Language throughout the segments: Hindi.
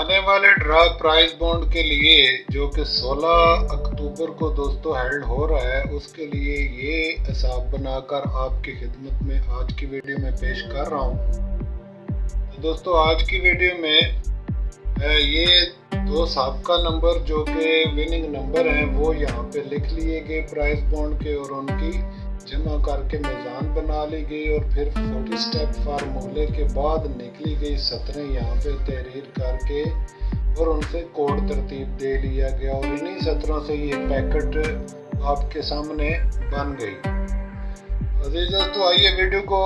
आने वाले ड्रा प्राइस बॉन्ड के लिए जो कि 16 अक्टूबर को दोस्तों हेल्ड हो रहा है, उसके लिए ये हिसाब बनाकर आपकी खिदमत में आज की वीडियो में पेश कर रहा हूँ। तो दोस्तों आज की वीडियो में ये दो साबका नंबर जो कि विनिंग नंबर हैं वो यहाँ पे लिख लिए गए प्राइस बॉन्ड के और उनकी जमा करके मीज़ान बना ली गई और फिर 40 स्टेप फार्मूले के बाद निकली गई सतरें यहाँ पे तहरीर करके और उनसे कोड तरतीब दे लिया गया और इन्हीं सतरों से ये पैकेट आपके सामने बन गई। अजीज दोस्तों आइए वीडियो को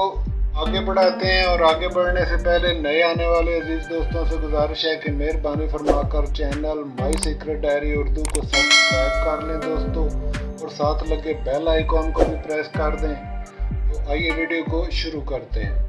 आगे बढ़ाते हैं और आगे बढ़ने से पहले नए आने वाले अजीज दोस्तों से गुजारिश है कि मेहरबानी फरमाकर channel my secret diary Urdu को सब्सक्राइब कर लें दोस्तों और साथ लगे बेल आइकॉन को भी प्रेस कर दें। तो आइए वीडियो को शुरू करते हैं।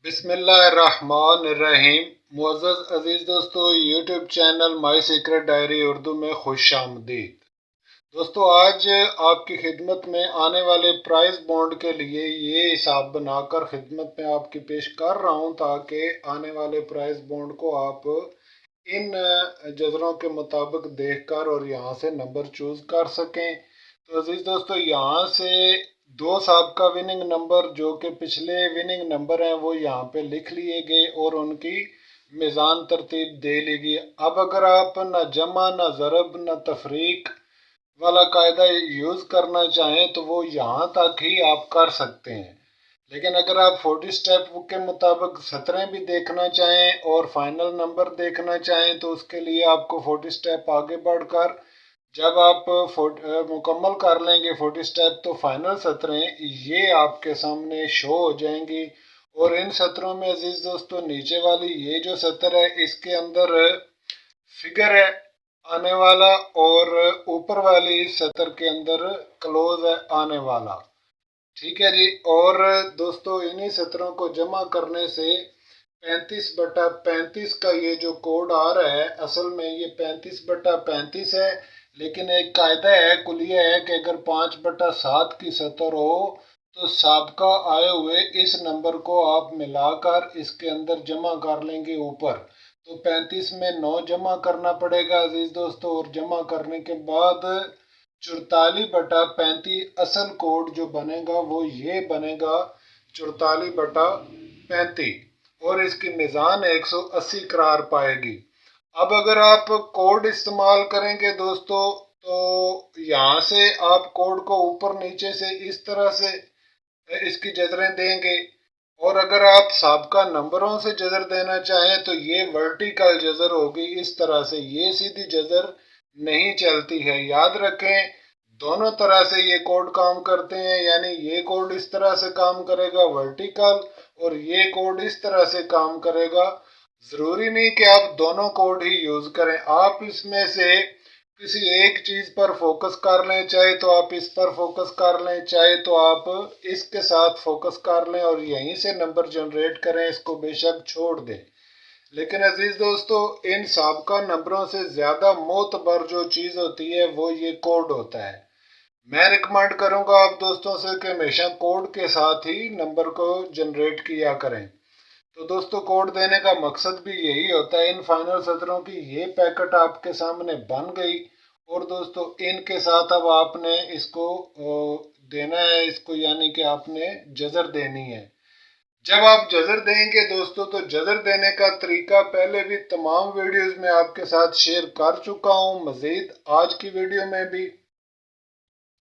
बिस्मिल्लाहिर्रहमानिर्रहीम। मुअज़्ज़ज़ अजीज़ दोस्तों, YouTube channel my secret diary Urdu में खुश आमदीद। दोस्तों आज आपकी खिदमत में आने वाले प्राइस बॉन्ड के लिए ये हिसाब बनाकर खिदमत में आपकी पेश कर रहा हूँ ताकि आने वाले प्राइस बॉन्ड को आप इन जजरों के मुताबिक देखकर और यहाँ से नंबर चूज़ कर सकें। तो अजीज़ दोस्तों यहाँ से दो साबका विनिंग नंबर जो कि पिछले विनिंग नंबर हैं वो यहाँ पे लिख लिए गए और उनकी मीज़ान तरतीब दे ली गई। अब अगर आप न जमा न ज़रब न तफरीक वाला कायदा यूज़ करना चाहें तो वो यहाँ तक ही आप कर सकते हैं, लेकिन अगर आप 40 स्टेप के मुताबिक सतरें भी देखना चाहें और फाइनल नंबर देखना चाहें तो उसके लिए आपको 40 स्टेप आगे बढ़कर जब आप मुकम्मल कर लेंगे 40 स्टेप तो फाइनल सतरें ये आपके सामने शो हो जाएंगी। और इन सतरों में अजीज दोस्तों नीचे वाली ये जो सतर है इसके अंदर फिगर है आने वाला और ऊपर वाली सतर के अंदर क्लोज है आने वाला। ठीक है जी। और दोस्तों इन्हीं सतरों को जमा करने से 35/35 का ये जो कोड आ रहा है असल में ये 35/35 है, लेकिन एक कायदा है कुलिया है कि अगर 5/7 की सतर हो तो साबका आए हुए इस नंबर को आप मिलाकर इसके अंदर जमा कर लेंगे ऊपर, तो 35 में 9 जमा करना पड़ेगा अजीज दोस्तों और जमा करने के बाद 44/35 असल कोड जो बनेगा वो ये बनेगा 44/35 और इसकी मीज़ान 180 करार पाएगी। अब अगर आप कोड इस्तेमाल करेंगे दोस्तों तो यहाँ से आप कोड को ऊपर नीचे से इस तरह से इसकी जजरें देंगे और अगर आप साबका नंबरों से जजर देना चाहें तो ये वर्टिकल जजर होगी इस तरह से, ये सीधी जजर नहीं चलती है। याद रखें दोनों तरह से ये कोड काम करते हैं, यानी ये कोड इस तरह से काम करेगा वर्टिकल और ये कोड इस तरह से काम करेगा। ज़रूरी नहीं कि आप दोनों कोड ही यूज़ करें, आप इसमें से किसी एक चीज़ पर फोकस कर लें, चाहे तो आप इस पर फोकस कर लें चाहे तो आप इसके साथ फोकस कर लें और यहीं से नंबर जनरेट करें, इसको बेशक छोड़ दें। लेकिन अजीज दोस्तों इन साबका नंबरों से ज़्यादा मोतबर जो चीज़ होती है वो ये कोड होता है। मैं रिकमेंड करूंगा आप दोस्तों से कि हमेशा कोड के साथ ही नंबर को जनरेट किया करें। तो दोस्तों कोड देने का मकसद भी यही होता है। इन फाइनल सत्रों की ये पैकेट आपके सामने बन गई और दोस्तों इनके साथ अब आपने इसको देना है, इसको यानी कि आपने जजर देनी है। जब आप जजर देंगे दोस्तों तो जजर देने का तरीका पहले भी तमाम वीडियोस में आपके साथ शेयर कर चुका हूँ, मजीद आज की वीडियो में भी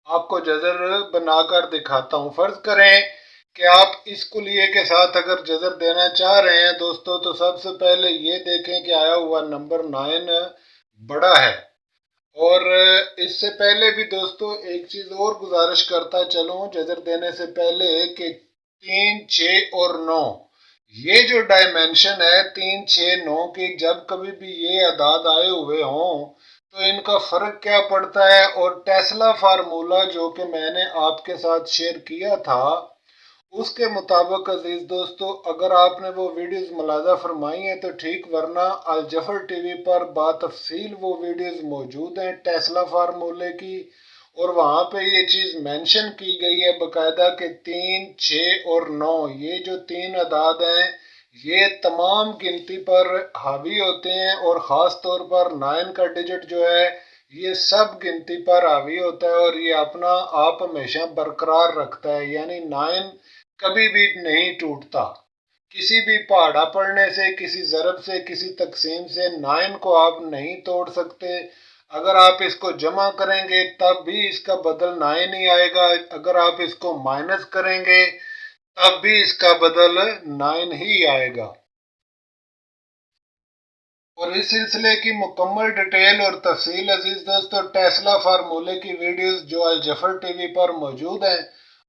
आपको जजर बनाकर दिखाता हूँ। फर्ज करें कि आप इस कुलिये के साथ अगर जजर देना चाह रहे हैं दोस्तों तो सबसे पहले ये देखें कि आया हुआ नंबर 9 बड़ा है। और इससे पहले भी दोस्तों एक चीज़ और गुजारिश करता चलूँ जजर देने से पहले कि 3, 6 और 9 ये जो डायमेंशन है 3, 6, 9 की, जब कभी भी ये अदाद आए हुए हों तो इनका फर्क क्या पड़ता है। और टेस्ला फार्मूला जो कि मैंने आपके साथ शेयर किया था, उसके मुताबिक अजीज दोस्तों, अगर आपने वो वीडियोस मुलाजा फरमाई हैं तो ठीक, वरना अल जफर टीवी पर बातफसील वो वीडियोस मौजूद हैं टेस्ला फार्मूले की। और वहाँ पे ये चीज़ मेंशन की गई है बकायदा कि 3, 6 और 9, ये जो तीन अदाद हैं ये तमाम गिनती पर हावी होते हैं। और ख़ास तौर पर 9 का डिजिट जो है ये सब गिनती पर हावी होता है और ये अपना आप हमेशा बरकरार रखता है, यानी 9 कभी भी नहीं टूटता। किसी भी पहाड़ा पड़ने से, किसी ज़रब से, किसी तकसीम से 9 को आप नहीं तोड़ सकते। अगर आप इसको जमा करेंगे तब भी इसका बदल 9 ही आएगा, अगर आप इसको माइनस करेंगे तब भी इसका बदल 9 ही आएगा। और इस सिलसिले की मुकम्मल डिटेल और तफसील अजीज दोस्तों टेस्ला फार्मूले की वीडियोस जो अल जफर टीवी पर मौजूद हैं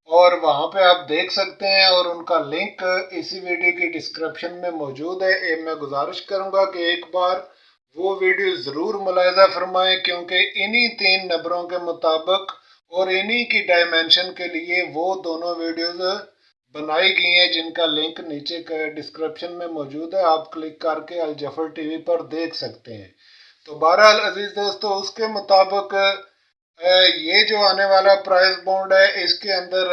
और वहां पे आप देख सकते हैं, और उनका लिंक इसी वीडियो की डिस्क्रिप्शन में मौजूद है। मैं गुजारिश करूंगा कि एक बार वो वीडियो ज़रूर मुलाहिजा फरमाएं, क्योंकि इन्हीं 3 नंबरों के मुताबिक और इन्हीं की डायमेंशन के लिए वो दोनों वीडियोस बनाई गई हैं, जिनका लिंक नीचे के डिस्क्रिप्शन में मौजूद है। आप क्लिक करके अल जफर टीवी पर देख सकते हैं। तो बहरहाल अजीज दोस्तों, उसके मुताबिक ये जो आने वाला प्राइस बॉन्ड है, इसके अंदर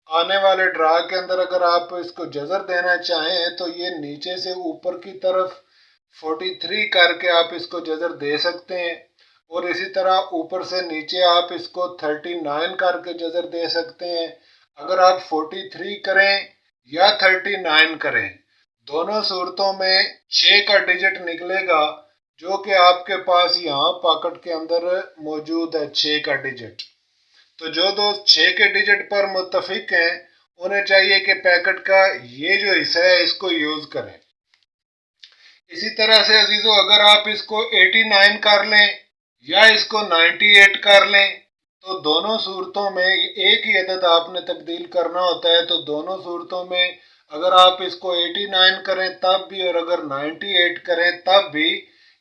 आने वाले ड्रा के अंदर अगर आप इसको जजर देना चाहें तो ये नीचे से ऊपर की तरफ 43 करके आप इसको जजर दे सकते हैं। और इसी तरह ऊपर से नीचे आप इसको 39 करके जजर दे सकते हैं। अगर आप 43 करें या 39 करें, दोनों सूरतों में 6 का डिजिट निकलेगा, जो कि आपके पास यहाँ पॉकेट के अंदर मौजूद है 6 का डिजिट। तो जो दोस्त 6 के डिजिट पर मुत्तफिक हैं उन्हें चाहिए कि पैकेट का ये जो हिस्सा है इसको यूज करें। इसी तरह से अजीजों, अगर आप इसको 89 कर लें या इसको 98 कर लें, तो दोनों सूरतों में एक ही अदद आपने तब्दील करना होता है। तो दोनों सूरतों में अगर आप इसको 89 करें तब भी और अगर 98 करें तब भी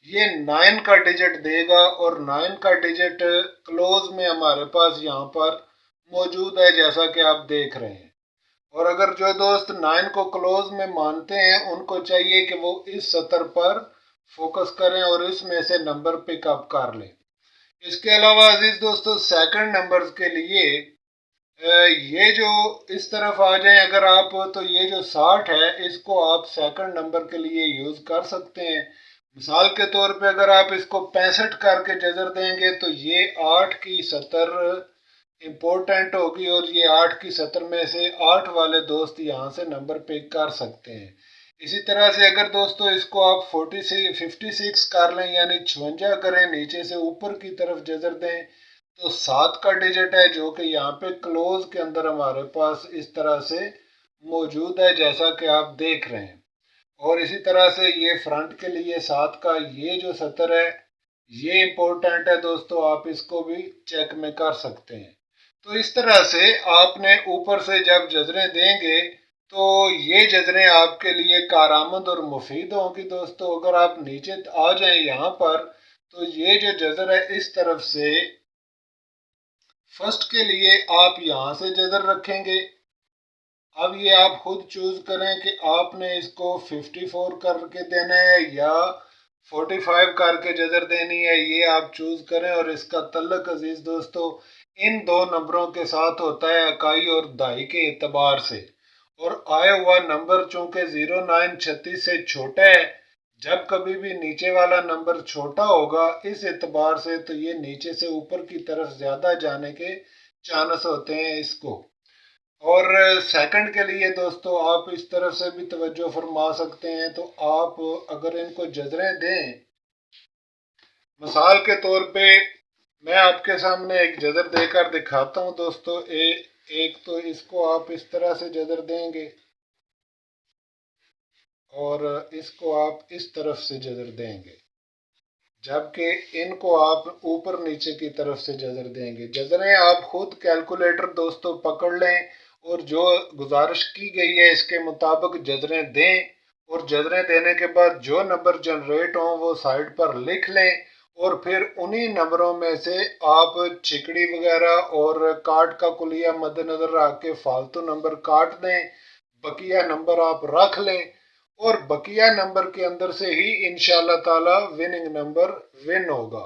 ये 9 का डिजिट देगा। और 9 का डिजिट क्लोज में हमारे पास यहाँ पर मौजूद है, जैसा कि आप देख रहे हैं। और अगर जो दोस्त 9 को क्लोज में मानते हैं उनको चाहिए कि वो इस सतर पर फोकस करें और इसमें से नंबर पिकअप कर लें। इसके अलावा अजीज दोस्तों, सेकंड नंबर्स के लिए ये जो इस तरफ आ जाएं अगर आप, तो ये जो 60 है इसको आप सेकंड नंबर के लिए यूज कर सकते हैं। मिसाल के तौर पे अगर आप इसको 65 करके जजर देंगे तो ये 8 की सतर इम्पोर्टेंट होगी और ये 8 की सतर में से 8 वाले दोस्त यहाँ से नंबर पिक कर सकते हैं। इसी तरह से अगर दोस्तों इसको आप 56 कर लें, यानी 56 करें, नीचे से ऊपर की तरफ जजर दें, तो 7 का डिजिट है जो कि यहाँ पे क्लोज के अंदर हमारे पास इस तरह से मौजूद है, जैसा कि आप देख रहे हैं। और इसी तरह से ये फ्रंट के लिए 7 का ये जो सतर है ये इम्पोर्टेंट है दोस्तों, आप इसको भी चेक में कर सकते हैं। तो इस तरह से आपने ऊपर से जब जजरें देंगे तो ये जजरें आपके लिए कारआमद और मुफीद होंगी दोस्तों। अगर आप नीचे आ जाएं यहाँ पर, तो ये जो जजर है इस तरफ से फर्स्ट के लिए आप यहाँ से जजर रखेंगे। अब ये आप खुद चूज करें कि आपने इसको 54 करके देना है या 45 करके जजर देनी है, ये आप चूज करें। और इसका तल्लक अजीज दोस्तों इन दो नंबरों के साथ होता है, इकाई और दहाई के एतबार से। और आया हुआ नंबर चूंकि 0936 से छोटा है, जब कभी भी नीचे वाला नंबर छोटा होगा इस एतबार से, तो ये नीचे से ऊपर की तरफ ज्यादा जाने के चांस होते हैं इसको। और सेकंड के लिए दोस्तों आप इस तरफ से भी तवज्जो फरमा सकते हैं। तो आप अगर इनको जजरें दें, मिसाल के तौर पे मैं आपके सामने एक जजर देकर दिखाता हूं दोस्तों। एक तो इसको आप इस तरह से जजर देंगे और इसको आप इस तरफ से जजर देंगे, जबकि इनको आप ऊपर नीचे की तरफ से जजर देंगे। जजरें आप खुद कैलकुलेटर दोस्तों पकड़ लें और जो गुजारिश की गई है इसके मुताबिक जजरें दें, और जजरें देने के बाद जो नंबर जनरेट हों वो साइड पर लिख लें, और फिर उन्हीं नंबरों में से आप छिकड़ी वगैरह और काट का कुलिया मद्देनजर रख के फालतू नंबर काट दें, बकिया नंबर आप रख लें, और बकिया नंबर के अंदर से ही इंशाल्लाह ताला विनिंग नंबर विन होगा।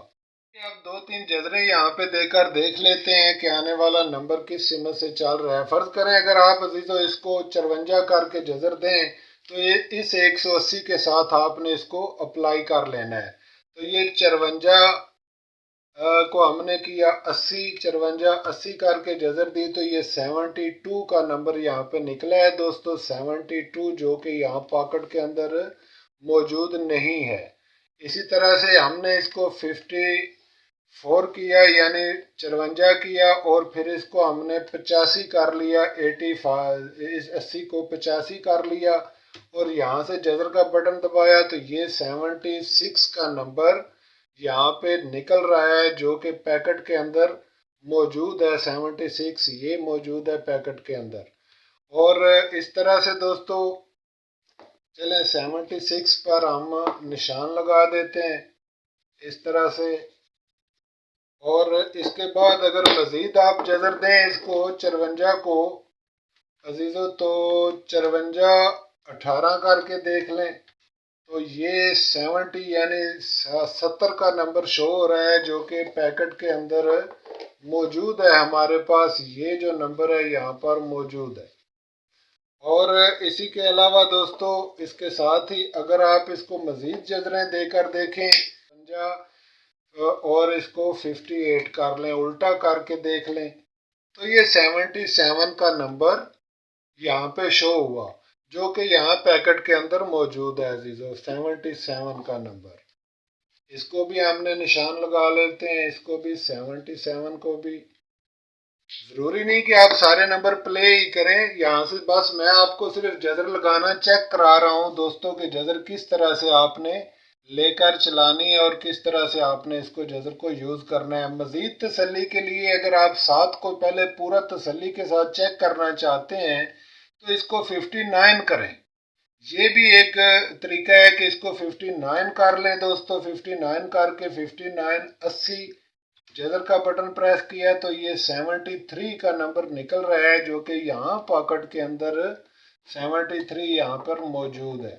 अब दो तीन जजरे यहाँ पे देकर देख लेते हैं कि आने वाला नंबर किस सीमत से चल रहा है। फर्ज करें अगर आप अजीजों इसको 54 करके जजर दें तो ये इस 180 के साथ आपने इसको अप्लाई कर लेना है। तो ये 54 को हमने किया 80, 54 80 करके जजर दी तो ये 72 का नंबर यहाँ पे निकला है दोस्तों, 72, जो कि यहाँ पॉकेट के अंदर मौजूद नहीं है। इसी तरह से हमने इसको 54 किया यानी 54 किया, और फिर इसको हमने 85 कर लिया, 85 इस 80 को 85 कर लिया, और यहाँ से जजर का बटन दबाया तो ये 76 का नंबर यहाँ पे निकल रहा है, जो कि पैकेट के अंदर मौजूद है। 76 ये मौजूद है पैकेट के अंदर। और इस तरह से दोस्तों चलें 76 पर हम निशान लगा देते हैं इस तरह से। और इसके बाद अगर मज़ीद आप जजर दें इसको 54 को अजीज़ों तो 54 18 करके देख लें तो ये 70 यानी 70 का नंबर शो हो रहा है, जो कि पैकेट के अंदर मौजूद है हमारे पास। ये जो नंबर है यहाँ पर मौजूद है। और इसी के अलावा दोस्तों इसके साथ ही अगर आप इसको मज़ीद जजरें देकर देखें 50 और इसको 58 कर लें, उल्टा करके देख लें तो ये 77 का नंबर यहाँ पे शो हुआ, जो कि यहाँ पैकेट के अंदर मौजूद है अजीजों, 77 का नंबर। इसको भी हमने निशान लगा लेते हैं, इसको भी 77 को भी। जरूरी नहीं कि आप सारे नंबर प्ले ही करें, यहाँ से बस मैं आपको सिर्फ जजर लगाना चेक करा रहा हूँ दोस्तों कि जजर किस तरह से आपने लेकर चलानी है और किस तरह से आपने इसको जजर को यूज करना है। मजीद तसल्ली के लिए अगर आप 7 को पहले पूरा तसल्ली के साथ चेक करना चाहते हैं तो इसको 59 करें। ये भी एक तरीका है कि इसको 59 कर लें दोस्तों। 59 करके 59 80 जजर का बटन प्रेस किया तो ये 73 का नंबर निकल रहा है, जो कि यहाँ पॉकेट के अंदर 73 यहाँ पर मौजूद है।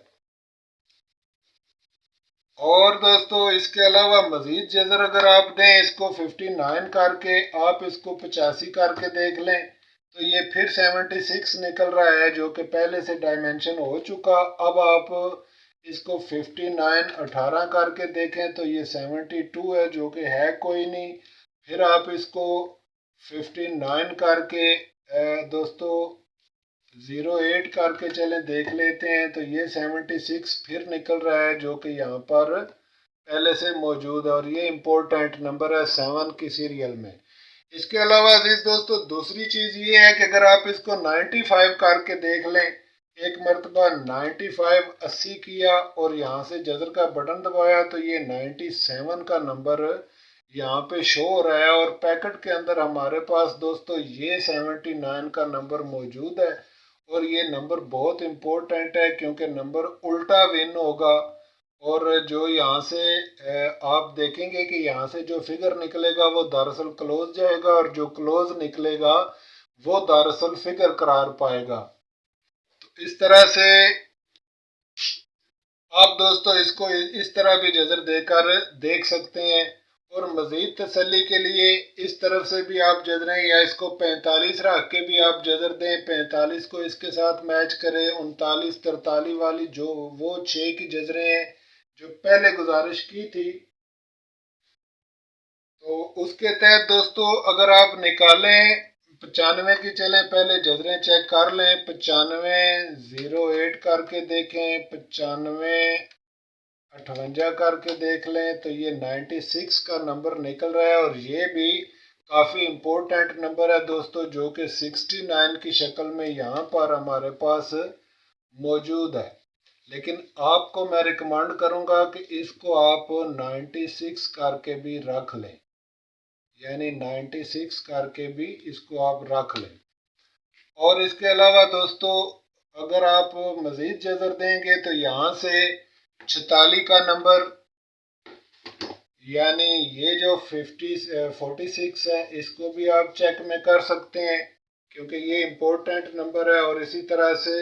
और दोस्तों इसके अलावा मजीद जजर अगर आप दें इसको 59 करके आप इसको 85 करके देख लें तो ये फिर 76 निकल रहा है, जो कि पहले से डायमेंशन हो चुका। अब आप इसको 59 18 करके देखें तो ये 72 है, जो कि है कोई नहीं। फिर आप इसको 59 करके दोस्तों 08 करके चलें देख लेते हैं तो ये 76 फिर निकल रहा है, जो कि यहाँ पर पहले से मौजूद है, और ये इम्पोर्टेंट नंबर है 7 की सीरियल में। इसके अलावा अजीज दोस्तों दूसरी चीज़ ये है कि अगर आप इसको 95 करके देख लें, एक मरतबा 95 80 किया और यहाँ से जजर का बटन दबाया तो ये 97 का नंबर यहाँ पे शो हो रहा है, और पैकेट के अंदर हमारे पास दोस्तों ये 79 का नंबर मौजूद है। और ये नंबर बहुत इम्पोर्टेंट है क्योंकि नंबर उल्टा विन होगा, और जो यहाँ से आप देखेंगे कि यहाँ से जो फिगर निकलेगा वो दरअसल क्लोज जाएगा, और जो क्लोज निकलेगा वो दरअसल फिगर करार पाएगा। तो इस तरह से आप दोस्तों इसको इस तरह भी जजर देकर देख सकते हैं। और मज़ीद तसल्ली के लिए इस तरफ से भी आप जजरें, या इसको 45 रख के भी आप जजर दें, 45 को इसके साथ मैच करें, 39 43 वाली जो वो 6 की जजरें हैं जो पहले गुजारिश की थी, तो उसके तहत दोस्तों अगर आप निकालें 95 की चलें पहले जजरें चेक कर लें। 95 08 करके देखें, 95 58 करके देख लें तो ये 96 का नंबर निकल रहा है, और ये भी काफ़ी इम्पोर्टेंट नंबर है दोस्तों, जो कि 69 की शक्ल में यहाँ पर हमारे पास मौजूद है। लेकिन आपको मैं रिकमेंड करूँगा कि इसको आप 96 करके भी रख लें, यानी 96 करके भी इसको आप रख लें। और इसके अलावा दोस्तों अगर आप मज़ीद नज़र देंगे तो यहाँ से 46 का नंबर, यानी ये जो 46 है, इसको भी आप चेक में कर सकते हैं क्योंकि ये इम्पोर्टेंट नंबर है। और इसी तरह से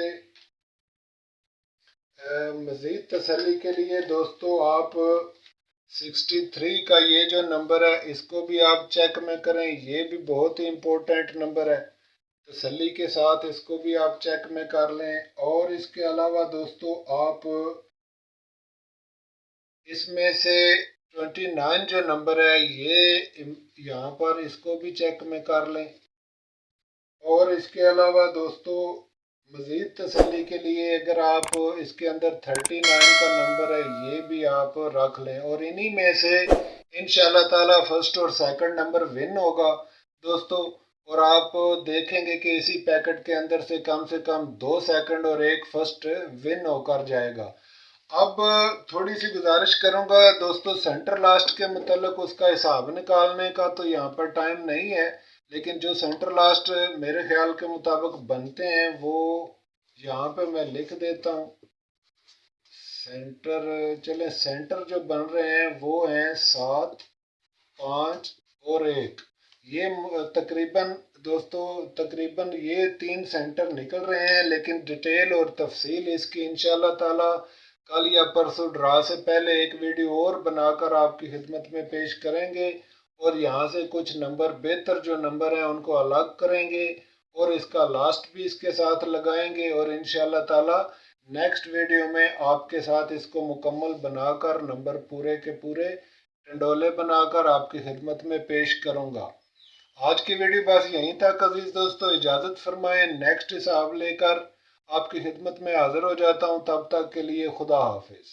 मज़ीद तसल्ली के लिए दोस्तों आप 63 का ये जो नंबर है इसको भी आप चेक में करें, ये भी बहुत ही इम्पोर्टेंट नंबर है। तसल्ली के साथ इसको भी आप चेक में कर लें। और इसके अलावा दोस्तों आप इसमें से 29 जो नंबर है ये यहाँ पर इसको भी चेक में कर लें। और इसके अलावा दोस्तों मज़ीद तसल्ली के लिए अगर आप इसके अंदर 39 का नंबर है ये भी आप रख लें, और इन्हीं में से इंशाल्लाह ताला फर्स्ट और सेकंड नंबर विन होगा दोस्तों। और आप देखेंगे कि इसी पैकेट के अंदर से कम 2 सेकंड और एक फर्स्ट विन होकर जाएगा। अब थोड़ी सी गुजारिश करूंगा दोस्तों, सेंटर लास्ट के मतलब उसका हिसाब निकालने का तो यहाँ पर टाइम नहीं है, लेकिन जो सेंटर लास्ट मेरे ख्याल के मुताबिक बनते हैं वो यहाँ पे मैं लिख देता हूँ। सेंटर, चले सेंटर जो बन रहे हैं वो हैं 7, 5 और 1। ये तकरीबन दोस्तों तकरीबन ये 3 सेंटर निकल रहे हैं, लेकिन डिटेल और तफसील इसकी इंशाल्लाह ताला कल या परसों ड्रा से पहले एक वीडियो और बनाकर आपकी खिदमत में पेश करेंगे। और यहाँ से कुछ नंबर बेहतर जो नंबर हैं उनको अलग करेंगे और इसका लास्ट भी इसके साथ लगाएंगे, और इंशाल्लाह ताला नेक्स्ट वीडियो में आपके साथ इसको मुकम्मल बनाकर नंबर पूरे के पूरे टंडोले बनाकर आपकी खिदमत में पेश करूँगा। आज की वीडियो बस यहीं तक अजीज दोस्तों, इजाज़त फरमाएं, नेक्स्ट हिसाब लेकर आपकी खिदमत में हाजिर हो जाता हूँ। तब तक के लिए खुदा हाफिज।